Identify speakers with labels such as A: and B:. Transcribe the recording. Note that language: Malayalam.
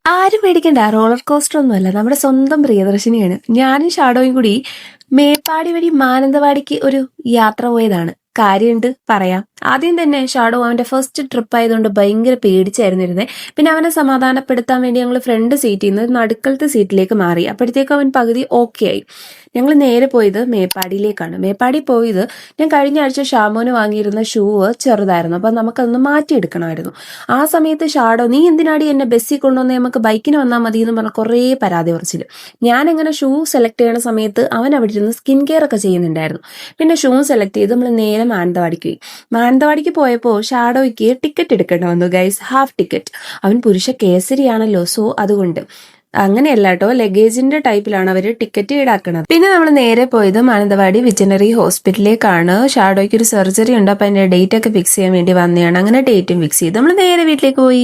A: ആരും പേടിക്കണ്ട, റോളർ കോസ്റ്റർ ഒന്നുമല്ല, നമ്മുടെ സ്വന്തം പ്രിയദർശിനിയാണ്. ഞാനും ഷാഡോയും കൂടി മേപ്പാടി വഴി മാനന്തവാടിക്ക് ഒരു യാത്ര പോയതാണ്. കാര്യമുണ്ട്, പറയാം. ആദ്യം തന്നെ ഷാഡോ അവന്റെ ഫസ്റ്റ് ട്രിപ്പ് ആയതുകൊണ്ട് ഭയങ്കര പേടിച്ചായിരുന്നു ഇരുന്നത്. പിന്നെ അവനെ സമാധാനപ്പെടുത്താൻ വേണ്ടി ഞങ്ങൾ ഫ്രണ്ട് സീറ്റിൽ നിന്ന് നടുക്കളത്തെ സീറ്റിലേക്ക് മാറി. അപ്പോഴത്തേക്കും അവൻ പകുതി ഓക്കെ ആയി. ഞങ്ങൾ നേരെ പോയത് മേപ്പാടിയിലേക്കാണ്. മേപ്പാടി പോയത് ഞാൻ കഴിഞ്ഞ ആഴ്ച ഷാമോന് വാങ്ങിയിരുന്ന ഷൂ ചെറുതായിരുന്നു, അപ്പൊ നമുക്കതൊന്ന് മാറ്റിയെടുക്കണമായിരുന്നു. ആ സമയത്ത് ഷാഡോ, നീ എന്തിനാടി എന്നെ ബസ്സിൽ കൊണ്ടുവന്ന്, നമുക്ക് ബൈക്കിന് വന്നാൽ മതി എന്ന് പറഞ്ഞ കുറേ പരാതി പറിച്ചില്ല. ഞാൻ എങ്ങനെ ഷൂ സെലക്ട് ചെയ്യണ സമയത്ത് അവൻ അവിടെ ഇരുന്ന് സ്കിൻ കെയർ ഒക്കെ ചെയ്യുന്നുണ്ടായിരുന്നു. പിന്നെ ഷൂ സെലക്ട് ചെയ്ത് നമ്മൾ നേരെ മാനന്തവാടിക്ക് പോയി. മാനന്തവാടിക്ക് പോയപ്പോൾ ഷാഡോയ്ക്ക് ടിക്കറ്റ് എടുക്കേണ്ടി വന്നു ഗൈസ്, ഹാഫ് ടിക്കറ്റ്. അവൻ പുരുഷ കേസരിയാണല്ലോ, സോ അതുകൊണ്ട്. അങ്ങനെയല്ല കേട്ടോ, ലഗേജിന്റെ ടൈപ്പിലാണ് അവർ ടിക്കറ്റ് ഈടാക്കുന്നത്. പിന്നെ നമ്മൾ നേരെ പോയത് മാനന്തവാടി വെറ്റിനറി ഹോസ്പിറ്റലിലേക്കാണ്. ഷാഡോയ്ക്ക് ഒരു സർജറി ഉണ്ട്, അപ്പൊ അതിന്റെ ഡേറ്റ് ഒക്കെ ഫിക്സ് ചെയ്യാൻ വേണ്ടി വന്നതാണ്. അങ്ങനെ ഡേറ്റും ഫിക്സ് ചെയ്ത് നമ്മൾ നേരെ വീട്ടിലേക്ക് പോയി.